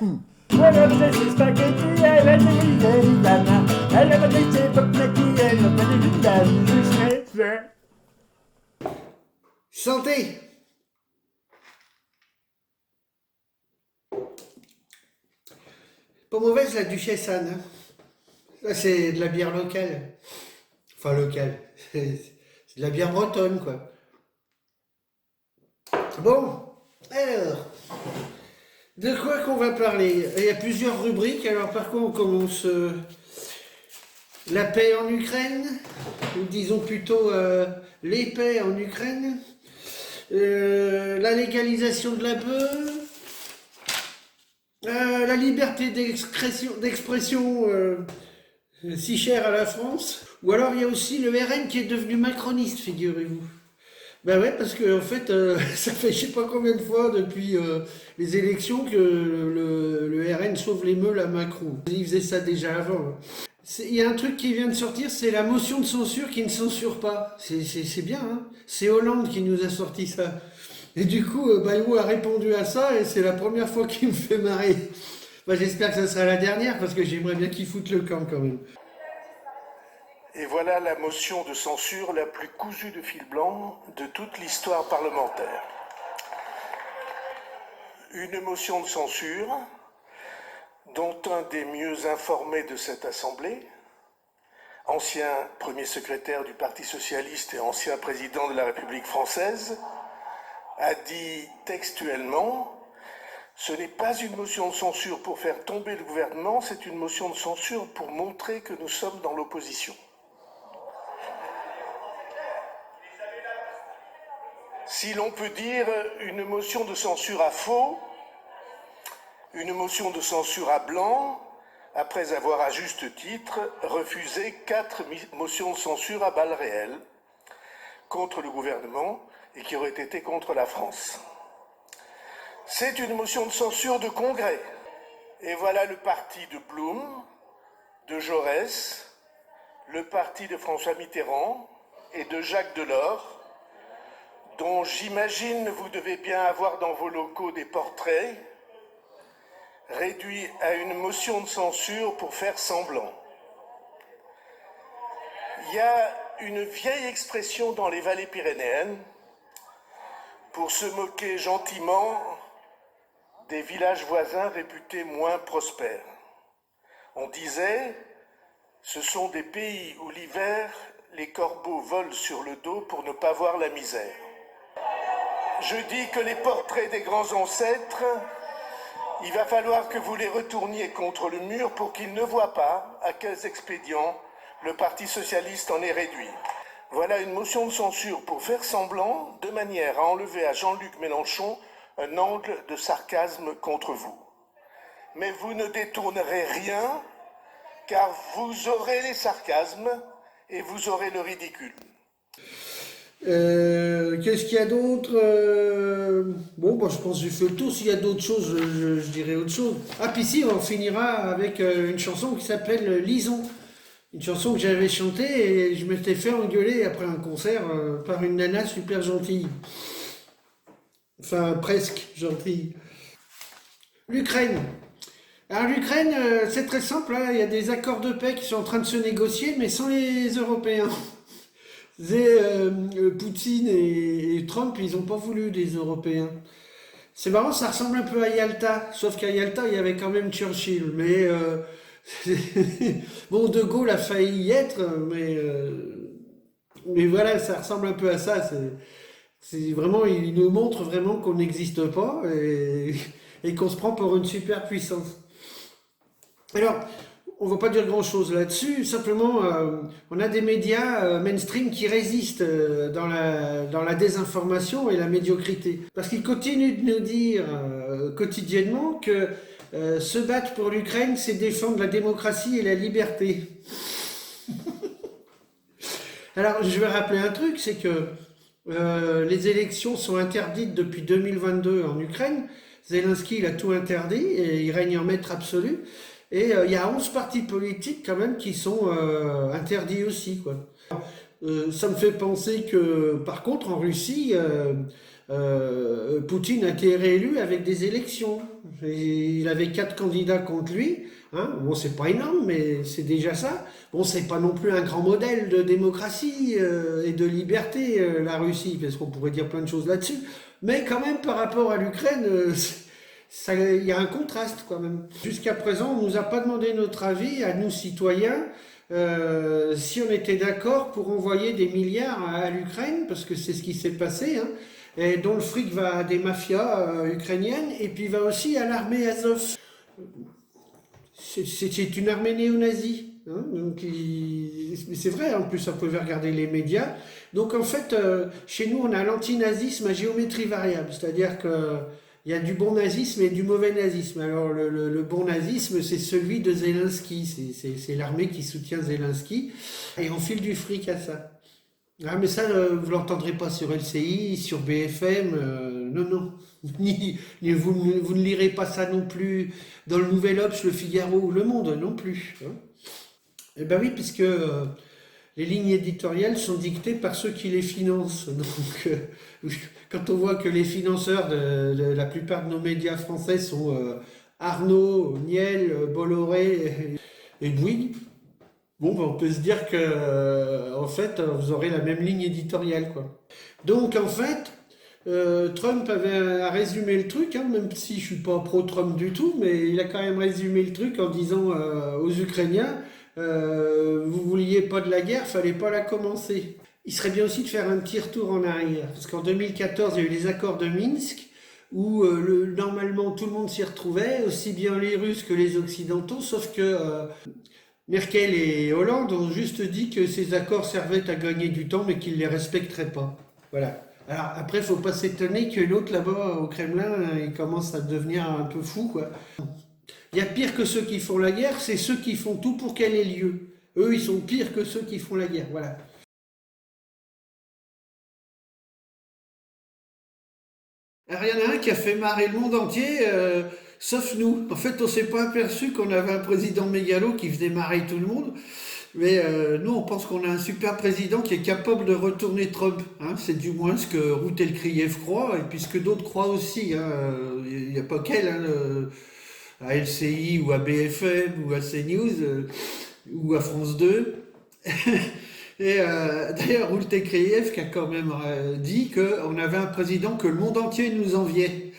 Elle aime ses spaghettis, elle aime les italiennes. Elle aime ses pop-maquis, elle aime les italiennes. Santé! Pas mauvaise la Duchesse Anne. Hein. Ça, c'est de la bière locale. Enfin, locale. C'est de la bière bretonne, quoi. Bon, alors, de quoi qu'on va parler? Il y a plusieurs rubriques. Alors, par quoi on commence? La paix en Ukraine, ou disons plutôt les paix en Ukraine, la légalisation de la beuh, la liberté d'expression si chère à la France, ou alors il y a aussi le RN qui est devenu macroniste, figurez-vous. Ben ouais, parce que en fait, ça fait je sais pas combien de fois depuis les élections que le RN sauve les meules à Macron. Il faisait ça déjà avant. Hein. Il y a un truc qui vient de sortir, c'est la motion de censure qui ne censure pas. C'est bien, hein. C'est Hollande qui nous a sorti ça. Et du coup, Bayrou a répondu à ça et c'est la première fois qu'il me fait marrer. Bah, j'espère que ça sera la dernière parce que j'aimerais bien qu'il foute le camp quand même. Et voilà la motion de censure la plus cousue de fil blanc de toute l'histoire parlementaire. Une motion de censure dont un des mieux informés de cette Assemblée, ancien premier secrétaire du Parti socialiste et ancien président de la République française, a dit textuellement « Ce n'est pas une motion de censure pour faire tomber le gouvernement, c'est une motion de censure pour montrer que nous sommes dans l'opposition. » Si l'on peut dire une motion de censure à faux, une motion de censure à blanc, après avoir à juste titre refusé 4 motions de censure à balles réelles contre le gouvernement et qui auraient été contre la France. C'est une motion de censure de congrès. Et voilà le parti de Blum, de Jaurès, le parti de François Mitterrand et de Jacques Delors, dont j'imagine vous devez bien avoir dans vos locaux des portraits, réduits à une motion de censure pour faire semblant. Il y a une vieille expression dans les vallées pyrénéennes pour se moquer gentiment des villages voisins réputés moins prospères. On disait « Ce sont des pays où l'hiver, les corbeaux volent sur le dos pour ne pas voir la misère ». Je dis que les portraits des grands ancêtres, il va falloir que vous les retourniez contre le mur pour qu'ils ne voient pas à quels expédients le Parti socialiste en est réduit. Voilà une motion de censure pour faire semblant, de manière à enlever à Jean-Luc Mélenchon un angle de sarcasme contre vous. Mais vous ne détournerez rien, car vous aurez les sarcasmes et vous aurez le ridicule. Qu'est-ce qu'il y a d'autre Bon, bah, je pense que j'ai fait le tour. S'il y a d'autres choses, je dirai autre chose. Ah, puis si, on finira avec une chanson qui s'appelle Lison. Une chanson que j'avais chantée et je m'étais fait engueuler après un concert par une nana super gentille. Enfin, presque gentille. L'Ukraine. Alors l'Ukraine, c'est très simple, hein. Il y a des accords de paix qui sont en train de se négocier, mais sans les Européens. Poutine et Trump, ils n'ont pas voulu des Européens. C'est marrant, ça ressemble un peu à Yalta, sauf qu'à Yalta, il y avait quand même Churchill. Mais bon, De Gaulle a failli y être, mais voilà, ça ressemble un peu à ça. C'est vraiment, il nous montre vraiment qu'on n'existe pas et qu'on se prend pour une superpuissance. Alors, on ne va pas dire grand-chose là-dessus, simplement, on a des médias mainstream qui résistent dans la désinformation et la médiocrité. Parce qu'ils continuent de nous dire quotidiennement que se battre pour l'Ukraine, c'est défendre la démocratie et la liberté. Alors, je vais rappeler un truc, c'est que les élections sont interdites depuis 2022 en Ukraine. Zelensky, il a tout interdit et il règne en maître absolu. Et il y a 11 partis politiques quand même qui sont interdits aussi, quoi. Ça me fait penser que, par contre, en Russie, Poutine a été réélu avec des élections. Et il avait 4 candidats contre lui. Hein. Bon, c'est pas énorme, mais c'est déjà ça. Bon, c'est pas non plus un grand modèle de démocratie et de liberté, la Russie, parce qu'on pourrait dire plein de choses là-dessus. Mais quand même, par rapport à l'Ukraine, il y a un contraste quand même. Jusqu'à présent, on nous a pas demandé notre avis, à nous citoyens, si on était d'accord pour envoyer des milliards à l'Ukraine, parce que c'est ce qui s'est passé, hein, et dont le fric va à des mafias ukrainiennes, et puis va aussi à l'armée Azov. C'est une armée néo-nazie. Hein, donc c'est vrai, en plus, on peut regarder les médias. Donc en fait, chez nous, on a l'antinazisme à géométrie variable, c'est-à-dire que il y a du bon nazisme et du mauvais nazisme. Alors le bon nazisme, c'est celui de Zelensky, c'est l'armée qui soutient Zelensky, et on file du fric à ça. Ah mais ça, vous l'entendrez pas sur LCI, sur BFM, non, non. Vous ne lirez pas ça non plus dans le Nouvel Obs, le Figaro ou le Monde, non plus. Hein. Eh ben oui, puisque les lignes éditoriales sont dictées par ceux qui les financent. Donc, quand on voit que les financeurs de la plupart de nos médias français sont Arnaud, Niel, Bolloré et Bouygues, bon, ben, on peut se dire que, en fait, vous aurez la même ligne éditoriale, quoi. Donc, en fait, Trump a résumé le truc, hein, même si je suis pas pro-Trump du tout, mais il a quand même résumé le truc en disant aux Ukrainiens, vous vouliez pas de la guerre, fallait pas la commencer. Il serait bien aussi de faire un petit retour en arrière, parce qu'en 2014, il y a eu les accords de Minsk, où normalement tout le monde s'y retrouvait, aussi bien les Russes que les Occidentaux, sauf que Merkel et Hollande ont juste dit que ces accords servaient à gagner du temps, mais qu'ils ne les respecteraient pas. Voilà. Alors après, il ne faut pas s'étonner que l'autre là-bas au Kremlin, il commence à devenir un peu fou, quoi. Il y a pire que ceux qui font la guerre, c'est ceux qui font tout pour qu'elle ait lieu. Eux, ils sont pires que ceux qui font la guerre. Voilà. Alors, il y en a un qui a fait marrer le monde entier, sauf nous. En fait, on s'est pas aperçu qu'on avait un président mégalo qui faisait marrer tout le monde. Mais nous, on pense qu'on a un super président qui est capable de retourner Trump. Hein. C'est du moins ce que Routelkriev croit, et puis ce que d'autres croient aussi. Hein. Il n'y a pas qu'elle, hein, à LCI ou à BFM ou à CNews ou à France 2. Et d'ailleurs, Routelkriev qui a quand même dit qu'on avait un président que le monde entier nous enviait.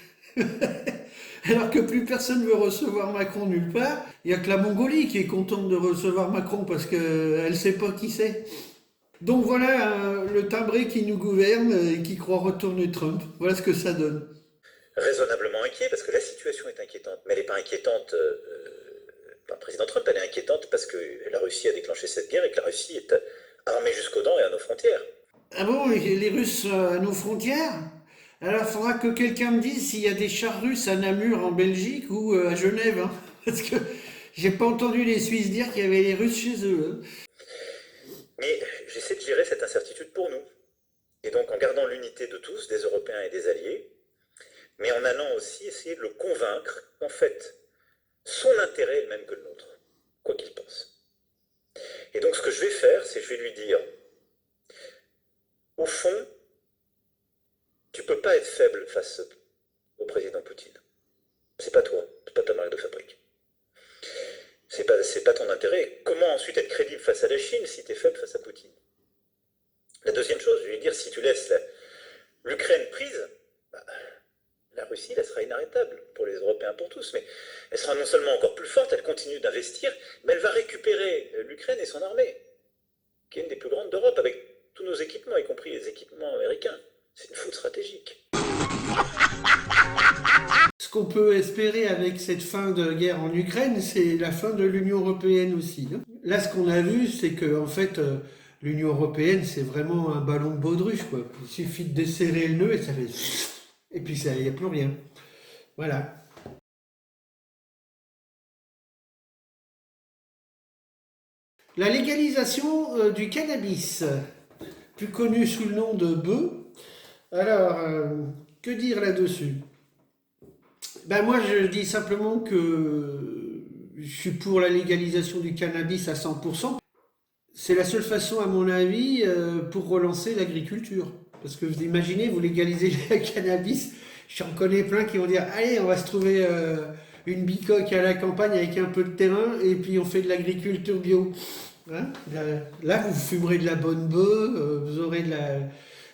Alors que plus personne ne veut recevoir Macron nulle part, il n'y a que la Mongolie qui est contente de recevoir Macron parce qu'elle ne sait pas qui c'est. Donc voilà le timbré qui nous gouverne et qui croit retourner Trump. Voilà ce que ça donne. Raisonnablement inquiet parce que la situation est inquiétante. Mais elle n'est pas inquiétante par le président Trump, elle est inquiétante parce que la Russie a déclenché cette guerre et que la Russie est armée jusqu'aux dents et à nos frontières. Ah bon, les Russes à nos frontières? Alors, il faudra que quelqu'un me dise s'il y a des chars russes à Namur en Belgique ou à Genève, hein, parce que j'ai pas entendu les Suisses dire qu'il y avait les Russes chez eux. Hein. Mais j'essaie de gérer cette incertitude pour nous. Et donc en gardant l'unité de tous, des Européens et des alliés, mais en allant aussi essayer de le convaincre qu'en fait, son intérêt est le même que le nôtre, quoi qu'il pense. Et donc ce que je vais faire, c'est que je vais lui dire, au fond, tu peux pas être faible face au président Poutine. C'est pas toi, c'est pas ta marque de fabrique. C'est pas ton intérêt. Comment ensuite être crédible face à la Chine si tu es faible face à Poutine? La deuxième chose, je vais lui dire, si tu laisses l'Ukraine prise, la Russie, elle sera inarrêtable pour les Européens, pour tous, mais elle sera non seulement encore plus forte, elle continue d'investir, mais elle va récupérer l'Ukraine et son armée, qui est une des plus grandes d'Europe, avec tous nos équipements, y compris les équipements américains. C'est une faute stratégique. Ce qu'on peut espérer avec cette fin de guerre en Ukraine, c'est la fin de l'Union européenne aussi. Hein. Là, ce qu'on a vu, c'est que en fait, l'Union européenne, c'est vraiment un ballon de baudruche, quoi. Il suffit de desserrer le nœud et ça fait... Et puis, il n'y a plus rien. Voilà. La légalisation du cannabis, plus connu sous le nom de bœuf. Alors, que dire là-dessus? Ben moi, je dis simplement que je suis pour la légalisation du cannabis à 100%. C'est la seule façon, à mon avis, pour relancer l'agriculture. Parce que vous imaginez, vous légalisez le cannabis, j'en connais plein qui vont dire, allez, on va se trouver une bicoque à la campagne avec un peu de terrain et puis on fait de l'agriculture bio. Hein, là, vous fumerez de la bonne bœuf, vous aurez de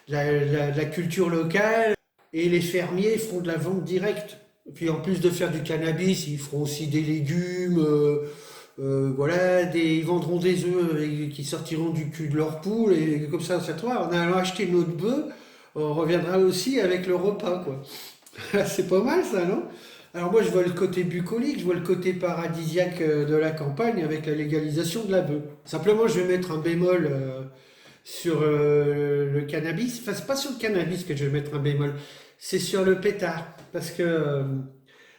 la culture locale et les fermiers feront de la vente directe. Et puis en plus de faire du cannabis, ils feront aussi des légumes, voilà, ils vendront des œufs qui sortiront du cul de leur poule et comme ça, en allant acheter notre bœuf, on reviendra aussi avec le repas, quoi. C'est pas mal ça, non? Alors moi je vois le côté bucolique, je vois le côté paradisiaque de la campagne avec la légalisation de la bœuf. Simplement je vais mettre un bémol sur le cannabis. Enfin c'est pas sur le cannabis que je vais mettre un bémol, c'est sur le pétard. Parce que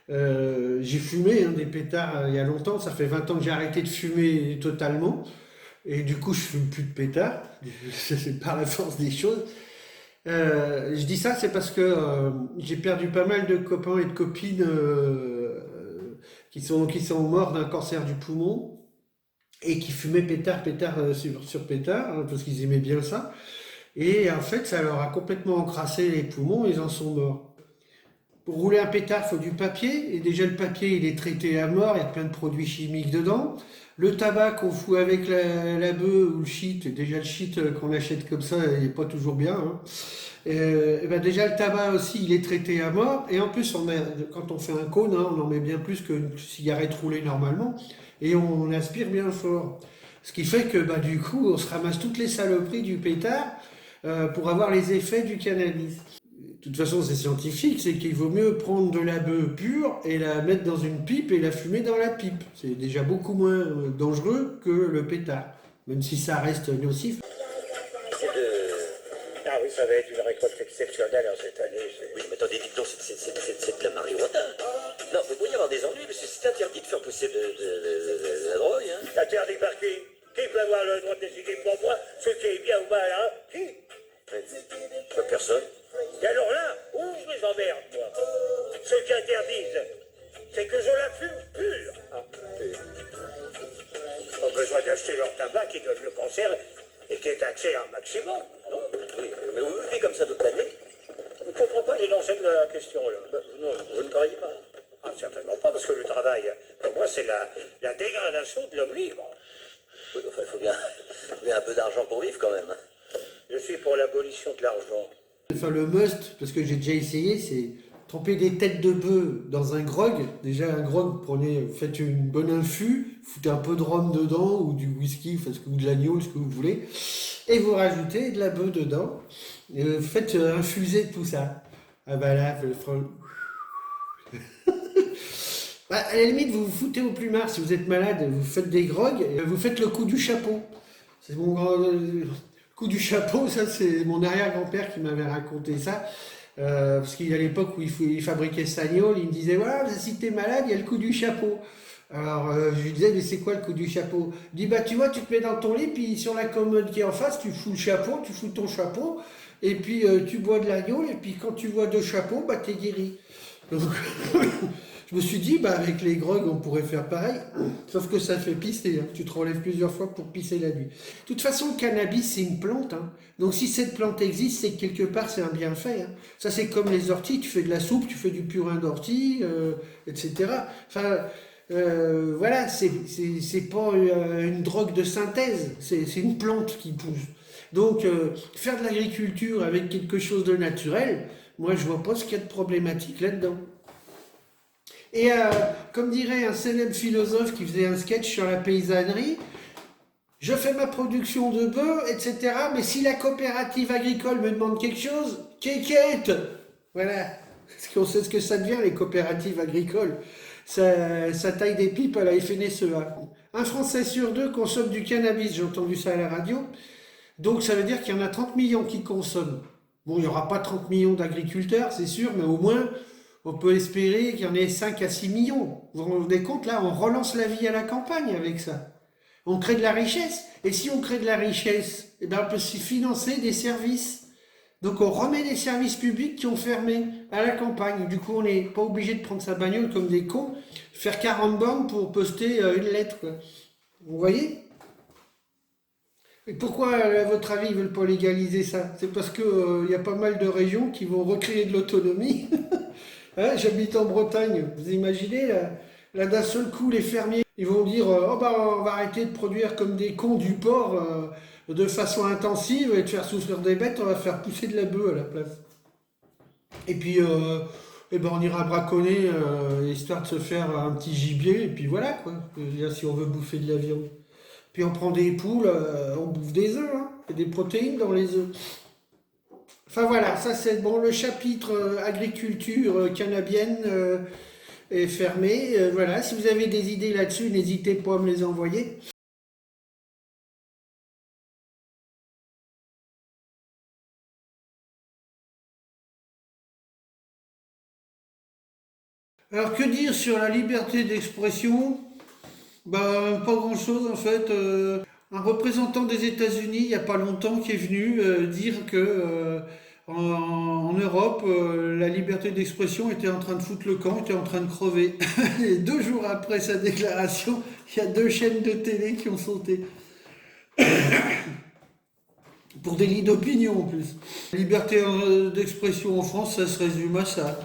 j'ai fumé des pétards il y a longtemps, ça fait 20 ans que j'ai arrêté de fumer totalement. Et du coup je fume plus de pétards, c'est par la force des choses. Je dis ça, c'est parce que j'ai perdu pas mal de copains et de copines qui sont morts d'un cancer du poumon et qui fumaient pétard sur pétard, hein, parce qu'ils aimaient bien ça. Et en fait, ça leur a complètement encrassé les poumons et ils en sont morts. Pour rouler un pétard, il faut du papier, et déjà le papier, il est traité à mort, il y a plein de produits chimiques dedans. Le tabac qu'on fout avec la bœuf ou le shit, déjà le shit qu'on achète comme ça, il n'est pas toujours bien. Hein. Et ben déjà le tabac aussi, il est traité à mort, et en plus, quand on fait un cône, hein, on en met bien plus qu'une cigarette roulée normalement, et on aspire bien fort. Ce qui fait que bah, du coup, on se ramasse toutes les saloperies du pétard pour avoir les effets du cannabis. De toute façon, c'est scientifique, c'est qu'il vaut mieux prendre de la bœuf pure et la mettre dans une pipe et la fumer dans la pipe. C'est déjà beaucoup moins dangereux que le pétard, même si ça reste nocif. Ah oui, ça va être une récolte exceptionnelle cette année. Oui, mais attendez, dites donc, c'est de la marijuana. Non, il peut y avoir des ennuis, parce que c'est interdit de faire pousser de la drogue. Hein. Interdit par qui? Qui peut avoir le droit de décider pour moi ce qui est bien ou mal, hein? Qui? Personne. Et alors là, où je les emmerde, moi? Ceux qui interdisent, c'est que je la fume pure. Pas besoin d'acheter leur tabac qui donne le cancer et qui est taxé un maximum. Non, oui, mais vous vivez comme ça toute l'année? Je ne comprends pas l'énoncé de la question, là. Non, vous ne travaillez pas. Ah, certainement pas, parce que le travail, pour moi, c'est la dégradation de l'homme libre. Oui, enfin, il faut bien un peu d'argent pour vivre, quand même. Je suis pour l'abolition de l'argent. Enfin, le must, parce que j'ai déjà essayé, c'est tremper des têtes de bœuf dans un grog. Déjà, un grog, faites une bonne infus, foutez un peu de rhum dedans, ou du whisky, ou de l'agneau, ce que vous voulez, et vous rajoutez de la bœuf dedans. Et faites infuser tout ça. Ah bah là, bah, à la limite, vous vous foutez au plumard. Si vous êtes malade, vous faites des grogs, et vous faites le coup du chapeau. C'est mon coup du chapeau, ça c'est mon arrière-grand-père qui m'avait raconté ça. Parce qu'il y a l'époque où il fabriquait Sagnol, il me disait voilà, si t'es malade, il y a le coup du chapeau. Alors je lui disais mais c'est quoi le coup du chapeau? Il dit bah tu vois, tu te mets dans ton lit, puis sur la commode qui est en face, tu fous le chapeau, tu fous ton chapeau, et puis tu bois de l'agneau, et puis quand tu bois 2 chapeaux, bah t'es guéri. Donc je me suis dit bah avec les grogs on pourrait faire pareil, sauf que ça fait pisser, hein. Tu te relèves plusieurs fois pour pisser la nuit. De toute façon le cannabis c'est une plante, hein. Donc si cette plante existe, c'est que quelque part c'est un bienfait, hein. Ça c'est comme les orties, tu fais de la soupe, tu fais du purin d'ortie, etc. Enfin voilà, c'est pas une drogue de synthèse, c'est une plante qui pousse. Donc faire de l'agriculture avec quelque chose de naturel, moi je vois pas ce qu'il y a de problématique là-dedans. Et comme dirait un célèbre philosophe qui faisait un sketch sur la paysannerie, je fais ma production de bœuf, etc. Mais si la coopérative agricole me demande quelque chose, qu'est-ce? Voilà. Parce qu'on sait ce que ça devient, les coopératives agricoles. Ça taille des pipes à la FNSEA. Un Français sur 2 consomme du cannabis, j'ai entendu ça à la radio. Donc ça veut dire qu'il y en a 30 millions qui consomment. Bon, il n'y aura pas 30 millions d'agriculteurs, c'est sûr, mais au moins... on peut espérer qu'il y en ait 5 à 6 millions. Vous vous rendez compte, là, on relance la vie à la campagne avec ça. On crée de la richesse. Et si on crée de la richesse, eh ben on peut se financer des services. Donc on remet des services publics qui ont fermé à la campagne. Du coup, on n'est pas obligé de prendre sa bagnole comme des cons, faire 40 bornes pour poster une lettre, quoi. Vous voyez? Et pourquoi, à votre avis, ils veulent pas légaliser ça? C'est parce que y a pas mal de régions qui vont recréer de l'autonomie. Hein, j'habite en Bretagne, vous imaginez, là, d'un seul coup, les fermiers, ils vont dire, oh bah, on va arrêter de produire comme des cons du porc de façon intensive et de faire souffrir des bêtes, on va faire pousser de la bœuf à la place. Et puis, eh ben, on ira braconner, histoire de se faire un petit gibier, et puis voilà, quoi. Je veux dire, si on veut bouffer de la viande. Puis on prend des poules, on bouffe des œufs, hein. Il y a des protéines dans les œufs. Enfin voilà, ça c'est bon, le chapitre agriculture canadienne est fermé. Voilà, si vous avez des idées là-dessus, n'hésitez pas à me les envoyer. Alors que dire sur la liberté d'expression? Bah, pas grand-chose en fait. Un représentant des États-Unis, il n'y a pas longtemps, qui est venu dire que en Europe, la liberté d'expression était en train de foutre le camp, était en train de crever. Et 2 jours après sa déclaration, il y a 2 chaînes de télé qui ont sauté. Pour des lits d'opinion en plus. La liberté d'expression en France, ça se résume à ça.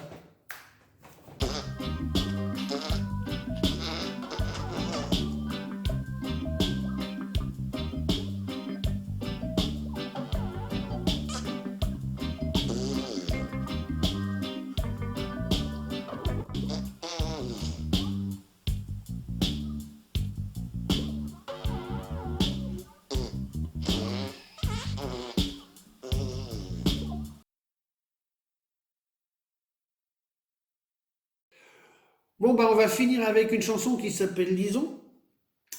Bon, bah, on va finir avec une chanson qui s'appelle Lison.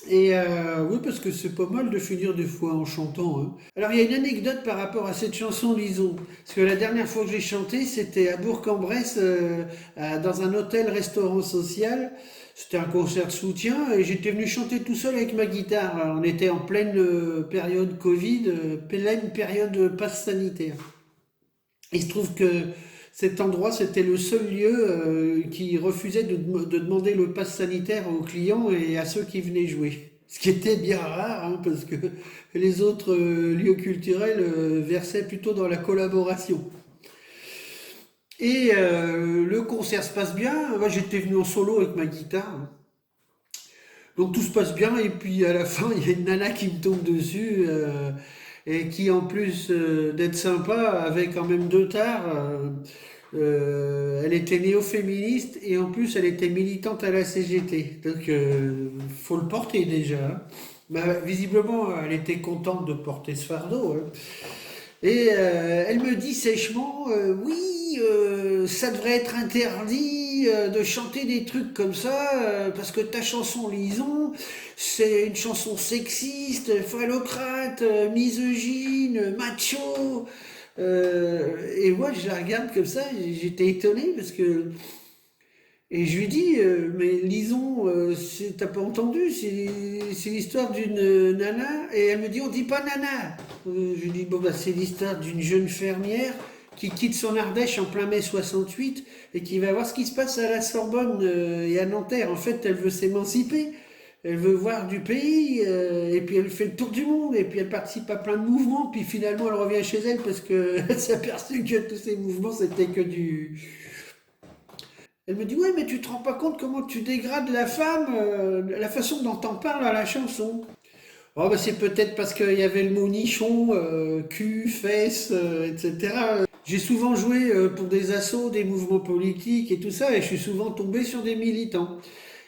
Et oui, parce que c'est pas mal de finir des fois en chantant, hein. Alors, il y a une anecdote par rapport à cette chanson Lison. Parce que la dernière fois que j'ai chanté, c'était à Bourg-en-Bresse, dans un hôtel-restaurant social. C'était un concert de soutien et j'étais venu chanter tout seul avec ma guitare. Alors, on était en pleine période Covid, pleine période passe sanitaire. Il se trouve que cet endroit, c'était le seul lieu qui refusait de demander le pass sanitaire aux clients et à ceux qui venaient jouer. Ce qui était bien rare, hein, parce que les autres lieux culturels versaient plutôt dans la collaboration. Et le concert se passe bien. Moi, j'étais venu en solo avec ma guitare. Donc tout se passe bien et puis à la fin il y a une nana qui me tombe dessus et qui en plus d'être sympa avait quand même 2 tares. Elle était néo-féministe et en plus elle était militante à la CGT. Donc faut le porter déjà, hein. Bah, visiblement elle était contente de porter ce fardeau, hein. Et elle me dit sèchement, oui, ça devrait être interdit de chanter des trucs comme ça, parce que ta chanson Lison, c'est une chanson sexiste, phallocrate, misogyne, macho. Et moi, je la regarde comme ça, j'étais étonné parce que et je lui dis, mais Lison, t'as pas entendu, c'est l'histoire d'une nana. Et elle me dit, on dit pas nana. Je lui dis, bon, bah, c'est l'histoire d'une jeune fermière qui quitte son Ardèche en plein mai 68 et qui va voir ce qui se passe à la Sorbonne et à Nanterre. En fait, elle veut s'émanciper. Elle veut voir du pays, et puis elle fait le tour du monde, et puis elle participe à plein de mouvements, puis finalement elle revient chez elle parce qu'elle s'est aperçue que tous ces mouvements c'était que du... Elle me dit, ouais, mais tu te rends pas compte comment tu dégrades la femme, la façon dont t'en parles à la chanson. Oh, bah, c'est peut-être parce qu'il y avait le mot nichon, cul, fesses, etc. J'ai souvent joué pour des assos, des mouvements politiques et tout ça, et je suis souvent tombé sur des militants.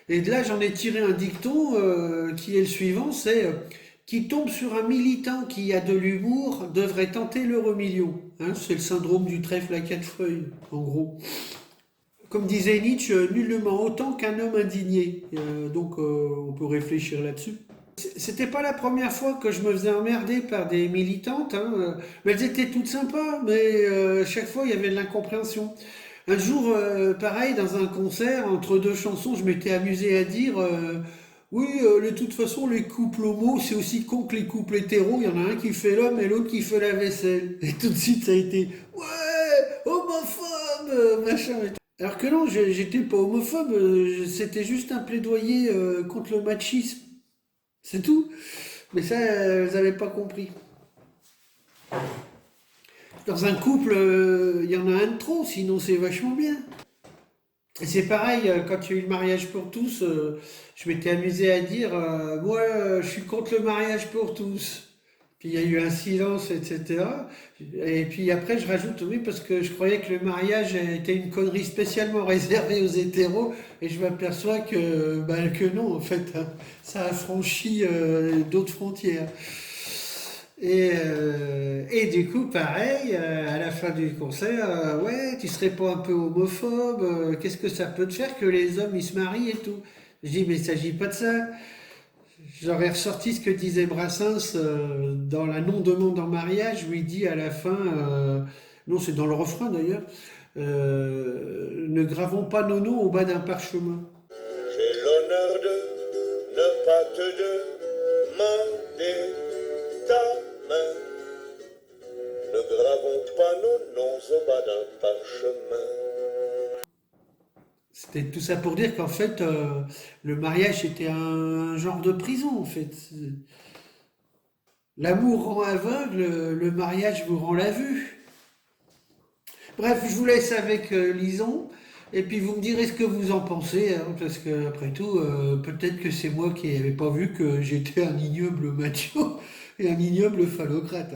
Et de là, j'en ai tiré un dicton qui est le suivant, c'est qui tombe sur un militant qui a de l'humour devrait tenter l'euro-million. Hein, c'est le syndrome du trèfle à 4 feuilles, en gros. Comme disait Nietzsche, nullement autant qu'un homme indigné. Donc on peut réfléchir là-dessus. C'était pas la première fois que je me faisais emmerder par des militantes, hein, mais elles étaient toutes sympas, mais chaque fois il y avait de l'incompréhension. Un jour, pareil, dans un concert, entre 2 chansons, je m'étais amusé à dire oui, de toute façon, les couples homo, c'est aussi con que les couples hétéros. Il y en a un qui fait l'homme et l'autre qui fait la vaisselle. Et tout de suite, ça a été ouais, homophobe, machin. Alors que non, j'étais pas homophobe, c'était juste un plaidoyer contre le machisme. C'est tout. Mais ça, elles n'avaient pas compris. Dans un couple, il y en a un de trop, sinon c'est vachement bien. Et c'est pareil, quand il y a eu le mariage pour tous, je m'étais amusé à dire, moi, je suis contre le mariage pour tous. Puis il y a eu un silence, etc. Et puis après, je rajoute, oui, parce que je croyais que le mariage était une connerie spécialement réservée aux hétéros, et je m'aperçois que non, en fait, hein, ça a franchi d'autres frontières. Et du coup, pareil, à la fin du concert, ouais, tu serais pas un peu homophobe, qu'est-ce que ça peut te faire que les hommes ils se marient et tout? Je dis, mais il s'agit pas de ça. J'aurais ressorti ce que disait Brassens dans la non-demande en mariage, où il dit à la fin, non, c'est dans le refrain d'ailleurs, ne gravons pas nos noms au bas d'un parchemin. J'ai l'honneur de ne pas te demander ta main. Ne gravons pas nos noms au bas d'un parchemin. C'était tout ça pour dire qu'en fait, le mariage était un genre de prison, en fait. L'amour rend aveugle, le mariage vous rend la vue. Bref, je vous laisse avec Lison, et puis vous me direz ce que vous en pensez, hein, parce que après tout, peut-être que c'est moi qui n'avais pas vu que j'étais un ignoble macho et un ignoble phallocrate.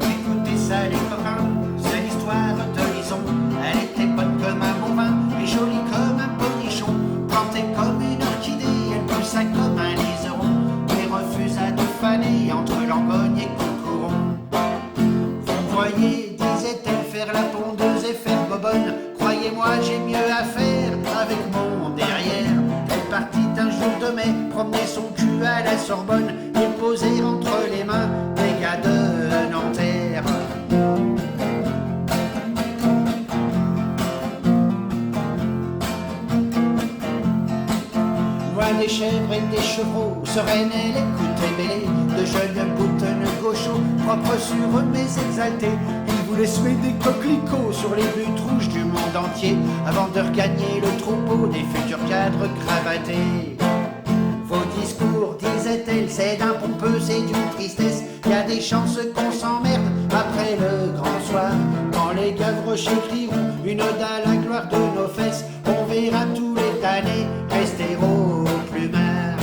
Écoutez ça les copains, c'est l'histoire de Lison. Elle était bonne comme un bon vin et jolie comme un bonichon. Plantée comme une orchidée, elle poussa comme un liseron et refusa de faner entre Langogne et Cocoron. Vous voyez, disait-elle, faire la pondeuse et faire bobonne. Croyez-moi, j'ai mieux à faire avec mon derrière. Elle partit un jour de mai, promener son cul à la Sorbonne et poser entre les mains des gars de Nanterre. Loin des chèvres et des chevreaux, sereine elle écoutait mêler de jeunes boutonneux gauchos, propres sur eux mais exaltés. Ils voulaient semer des coquelicots sur les buttes rouges du monde entier avant de regagner le troupeau des futurs cadres cravatés. Vos discours, disait-elle, c'est d'un pompeux, c'est d'une tristesse. Y a des chances qu'on s'emmerde après le grand soir. Quand les gavroches écriront une ode à la gloire de nos fesses, on verra tous les damnés rester au plumard.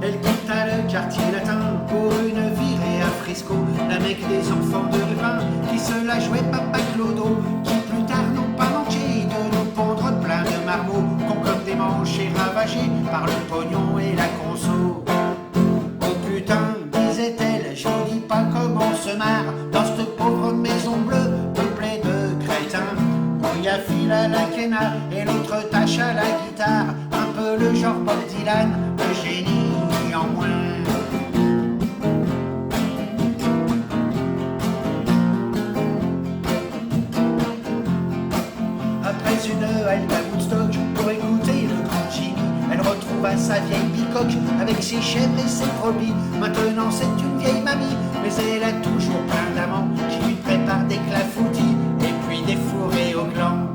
Elle quitta le quartier latin pour une virée à Frisco, avec des enfants de rivins qui se la jouaient papa Clodo, qui plus tard n'ont pas manqué de nous pondre plein de marmots, qu'on comme des manches et ravagés par le pognon et la conso. Oh putain, disait-elle, je vous dis pas comment on se marre dans cette pauvre maison bleue peuplée de crétins. Où y a Phil à la quena et l'autre tâche à la guitare, un peu le genre Bob Dylan, le génie en moins. Après une halte à Woodstock pour écouter le grand Jimmy, elle retrouva sa vieille bicoque avec ses chèvres et ses brebis. Maintenant c'est une vieille mamie, mais elle a toujours plein d'amants qui lui préparent des clafoutis et puis des fourrés au gland.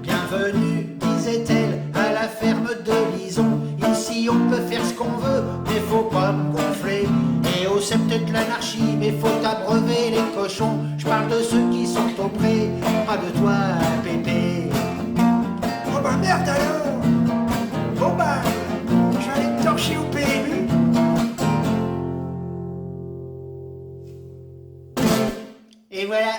Bienvenue, disait-elle, à la ferme de Lison. Ici on peut faire ce qu'on veut, mais faut pas me gonfler. Et oh, c'est peut-être l'anarchie, mais faut abreuver les cochons. Je parle de ceux qui sont au pré, pas de toi, Pépé. Oh bah merde alors. Bon bah, je vais aller me torcher au PMU. Et voilà.